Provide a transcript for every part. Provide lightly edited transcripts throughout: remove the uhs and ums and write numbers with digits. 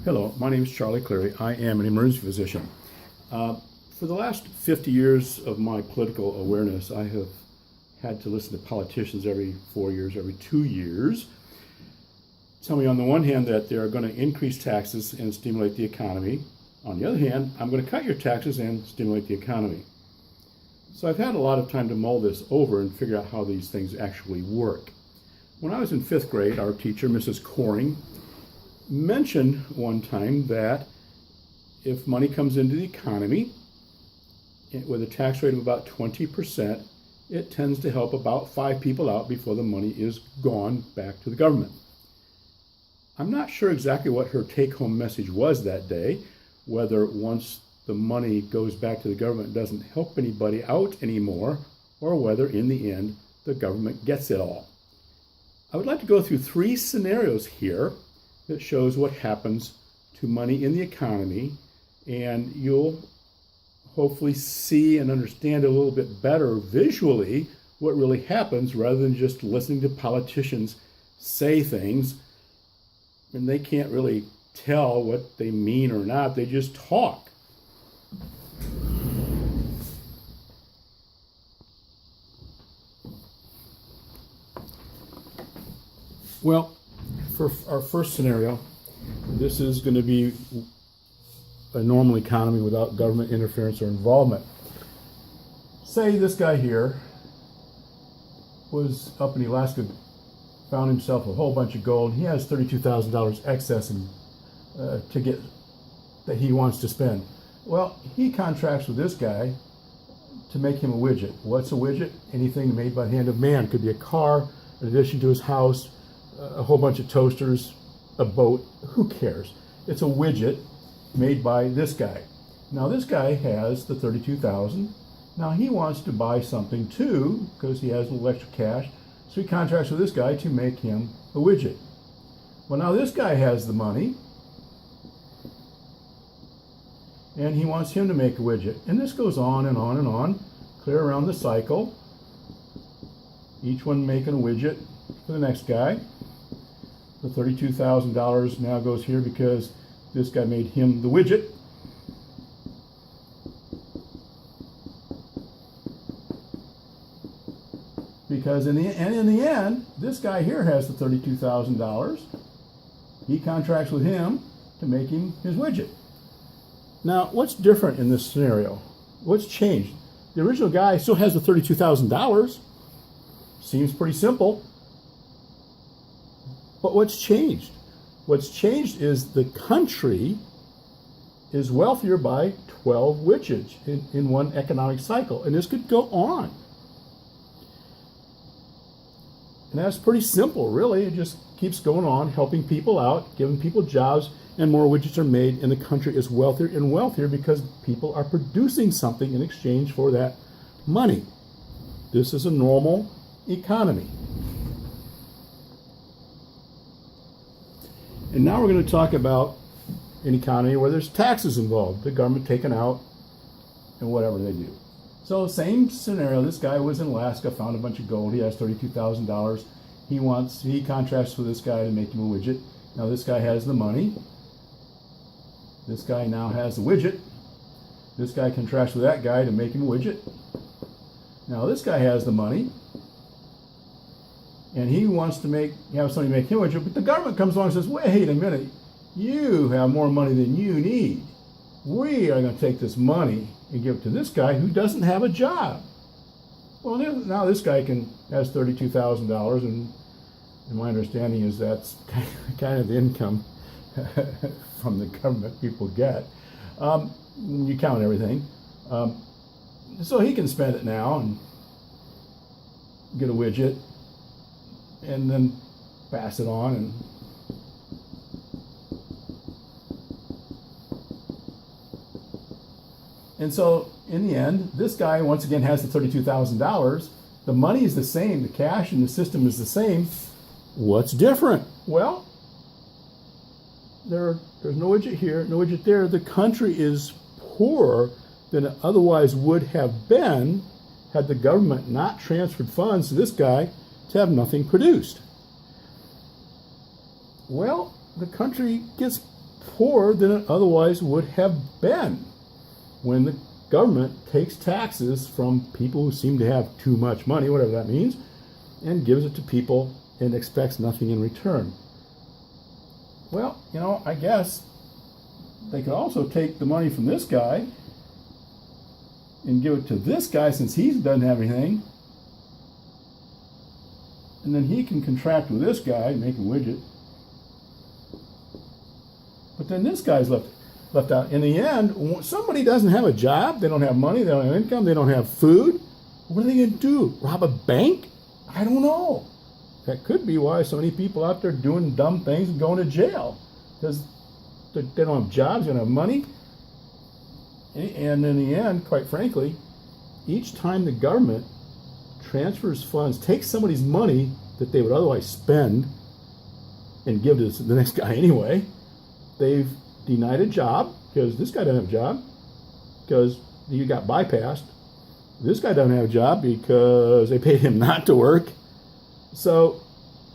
Hello, my name is Charlie Cleary. I am an emergency physician. For the last 50 years of my political awareness, I have had to listen to politicians every 4 years, every 2 years, tell me on the one hand that they're going to increase taxes and stimulate the economy. On the other hand, I'm going to cut your taxes and stimulate the economy. So I've had a lot of time to mull this over and figure out how these things actually work. When I was in 5th grade, our teacher, Mrs. Coring, mentioned one time that if money comes into the economy with a tax rate of about 20%, it tends to help about 5 people out before the money is gone back to the government. I'm not sure exactly what her take-home message was that day, whether once the money goes back to the government it doesn't help anybody out anymore, or whether in the end the government gets it all. I would like to go through 3 scenarios here that shows what happens to money in the economy, and you'll hopefully see and understand a little bit better visually what really happens rather than just listening to politicians say things and they can't really tell what they mean or not. They just talk. Well, for our first scenario, this is going to be a normal economy without government interference or involvement. Say this guy here was up in Alaska, found himself a whole bunch of gold. He has $32,000 excess to get that he wants to spend. Well, he contracts with this guy to make him a widget. What's a widget? Anything made by the hand of man. Could be a car, in addition to his house, a whole bunch of toasters, a boat, who cares? It's a widget made by this guy. Now this guy has the $32,000. Now he wants to buy something too because he has a little extra cash. So he contracts with this guy to make him a widget. Well, now this guy has the money and he wants him to make a widget. And this goes on and on and on, clear around the cycle. Each one making a widget for the next guy. The $32,000 now goes here because this guy made him the widget. Because in the end, this guy here has the $32,000. He contracts with him to make him his widget. Now, what's different in this scenario? What's changed? The original guy still has the $32,000. Seems pretty simple. But what's changed? What's changed is the country is wealthier by 12 widgets in one economic cycle. And this could go on. And that's pretty simple, really. It just keeps going on, helping people out, giving people jobs, and more widgets are made, and the country is wealthier and wealthier because people are producing something in exchange for that money. This is a normal economy. And now we're going to talk about an economy where there's taxes involved, the government taken out, and whatever they do. So same scenario, this guy was in Alaska, found a bunch of gold, he has $32,000. He contracts with this guy to make him a widget. Now this guy has the money. This guy now has the widget. This guy contracts with that guy to make him a widget. Now this guy has the money. And he wants to have somebody make him a widget, but the government comes along and says, wait a minute, you have more money than you need. We are going to take this money and give it to this guy who doesn't have a job. Well, now this guy has $32,000, and my understanding is that's kind of the income from the government people get. You count everything. So he can spend it now and get a widget, and then pass it on. And so in the end, this guy once again has the $32,000. The money is the same, the cash in the system is the same. What's different? Well, there's no widget here, no widget there. The country is poorer than it otherwise would have been had the government not transferred funds to this guy to have nothing produced. Well, the country gets poorer than it otherwise would have been when the government takes taxes from people who seem to have too much money, whatever that means, and gives it to people and expects nothing in return. Well, I guess they could also take the money from this guy and give it to this guy since he doesn't have anything. And then he can contract with this guy and make a widget. But then this guy's left out. In the end, somebody doesn't have a job, they don't have money, they don't have income, they don't have food. What are they going to do? Rob a bank? I don't know. That could be why so many people out there doing dumb things and going to jail. Because they don't have jobs, they don't have money. And in the end, quite frankly, each time the government transfers funds, takes somebody's money that they would otherwise spend and give to the next guy anyway, they've denied a job because this guy doesn't have a job because he got bypassed. This guy doesn't have a job because they paid him not to work. So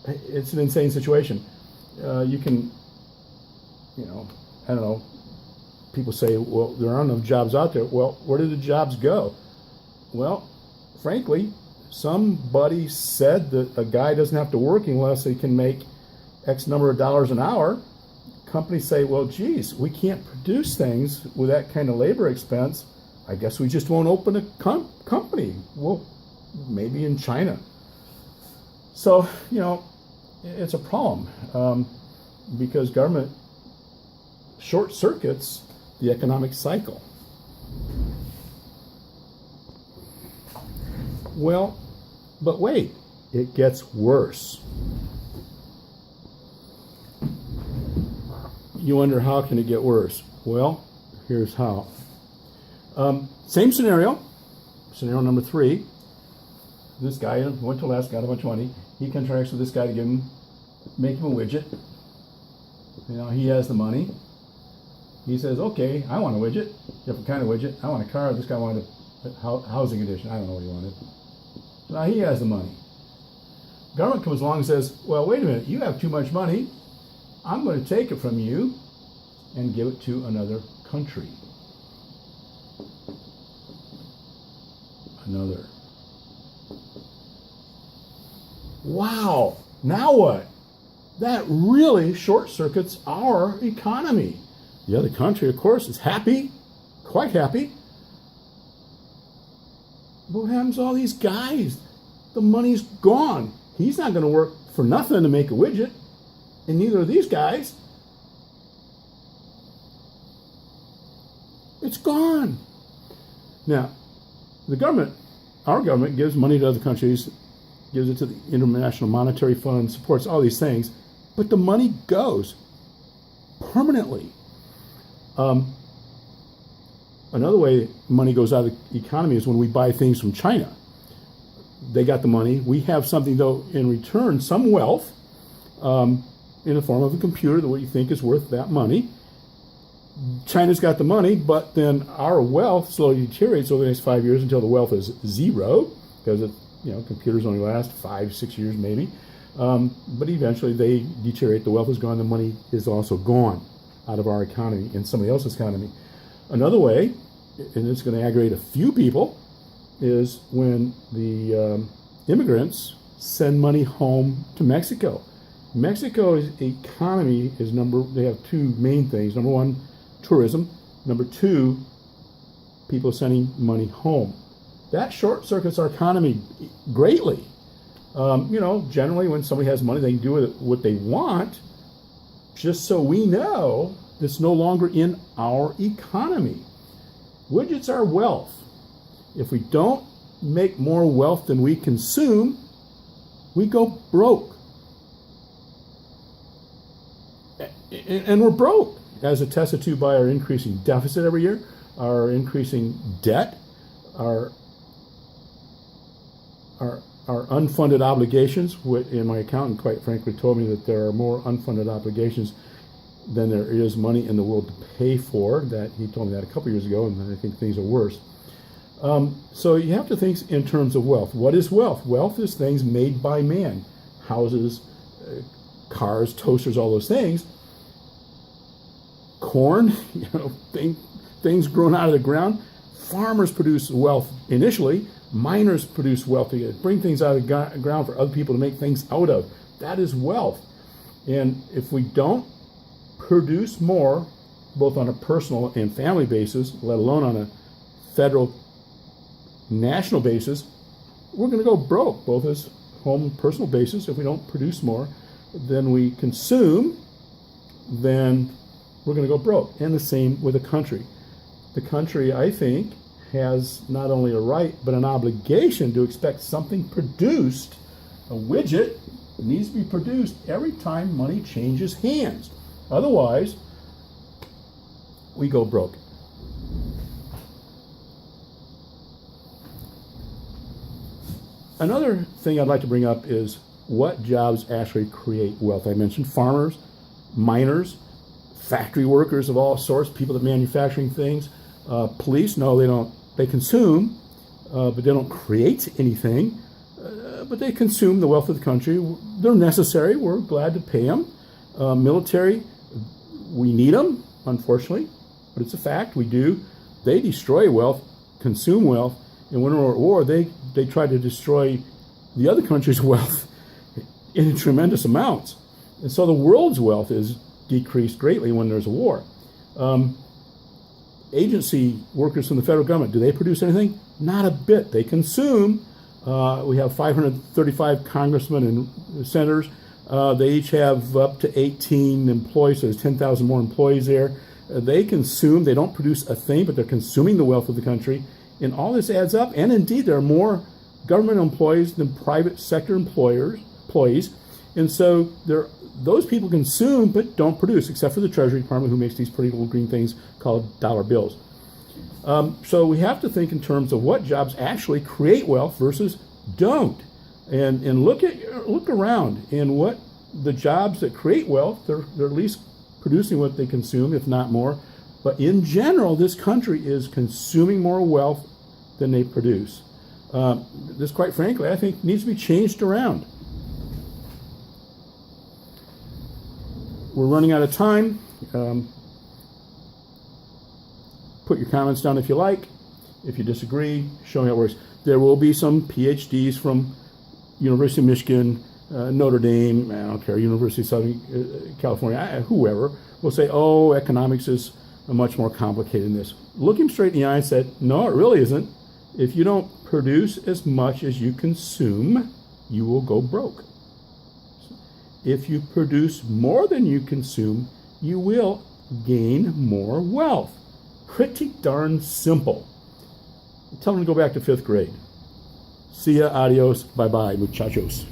it's an insane situation. You can, I don't know, people say, well, there aren't enough jobs out there. Well, where did the jobs go? Well, frankly, somebody said that a guy doesn't have to work unless he can make X number of dollars an hour. Companies say, well, geez, we can't produce things with that kind of labor expense. I guess we just won't open a company. Well, maybe in China. So, it's a problem because government short circuits the economic cycle. Well, but wait, it gets worse. You wonder, how can it get worse? Well, here's how. Same scenario number 3. This guy went to Les, got a bunch of money. He contracts with this guy to make him a widget. He has the money. He says, okay, I want a widget, different kind of widget. I want a car. This guy wanted a housing edition. I don't know what he wanted. So now he has the money. Government comes along and says, well, wait a minute, you have too much money. I'm going to take it from you and give it to another country. Another. Wow, now what? That really short circuits our economy. The other country, of course, is happy, quite happy. But what happens to all these guys? The money's gone. He's not going to work for nothing to make a widget, and neither are these guys. It's gone. Now, our government gives money to other countries, gives it to the International Monetary Fund, supports all these things, but the money goes permanently. Another way money goes out of the economy is when we buy things from China. They got the money. We have something, though, in return, some wealth in the form of a computer that we think is worth that money. China's got the money, but then our wealth slowly deteriorates over the next 5 years until the wealth is zero, because computers only last 5-6 years maybe. But eventually they deteriorate. The wealth is gone. The money is also gone out of our economy and somebody else's economy. Another way, and it's going to aggravate a few people, is when the immigrants send money home to Mexico. Mexico's economy is they have two main things. Number one, tourism. Number two, people sending money home. That short circuits our economy greatly. Generally when somebody has money, they can do with it what they want, just so we know it's no longer in our economy. Widgets are wealth. If we don't make more wealth than we consume, we go broke. And we're broke, as attested to by our increasing deficit every year, our increasing debt, our unfunded obligations. And my accountant, quite frankly, told me that there are more unfunded obligations than there is money in the world to pay for. That he told me that a couple years ago, and I think things are worse. So you have to think in terms of wealth. What is wealth? Wealth is things made by man. Houses, cars, toasters, all those things. corn, things grown out of the ground. Farmers produce wealth initially. Miners produce wealth to bring things out of the ground for other people to make things out of. That is wealth. And if we don't produce more, both on a personal and family basis, let alone on a federal, national basis, we're going to go broke, both as home personal basis. If we don't produce more than we consume, then we're going to go broke. And the same with a country. The country, I think, has not only a right, but an obligation to expect something produced, a widget that needs to be produced every time money changes hands. Otherwise, we go broke. Another thing I'd like to bring up is what jobs actually create wealth. I mentioned farmers, miners, factory workers of all sorts, people that manufacturing things. Police, no, they don't. They consume, but they don't create anything. But they consume the wealth of the country. They're necessary. We're glad to pay them. Military, we need them, unfortunately, but it's a fact. We do. They destroy wealth, consume wealth, and when we're at war, they try to destroy the other country's wealth in tremendous amounts. And so the world's wealth is decreased greatly when there's a war. Agency workers from the federal government, do they produce anything? Not a bit. They consume. We have 535 congressmen and senators. They each have up to 18 employees, so there's 10,000 more employees there. They consume. They don't produce a thing, but they're consuming the wealth of the country. And all this adds up. And indeed, there are more government employees than private sector employees. And so those people consume but don't produce, except for the Treasury Department, who makes these pretty little green things called dollar bills. So we have to think in terms of what jobs actually create wealth versus don't, and look around, and what the jobs that create wealth, they're at least producing what they consume, if not more. But in general, this country is consuming more wealth than they produce. This, quite frankly, I think needs to be changed around. We're running out of time. Put your comments down if you like. If you disagree, show me how it works. There will be some PhDs from University of Michigan, Notre Dame, I don't care, University of Southern California, whoever, will say, oh, economics is much more complicated than this. Look him straight in the eye and said, no, it really isn't. If you don't produce as much as you consume, you will go broke. If you produce more than you consume, you will gain more wealth. Pretty darn simple. Tell them to go back to 5th grade. See ya, adios, bye-bye, muchachos.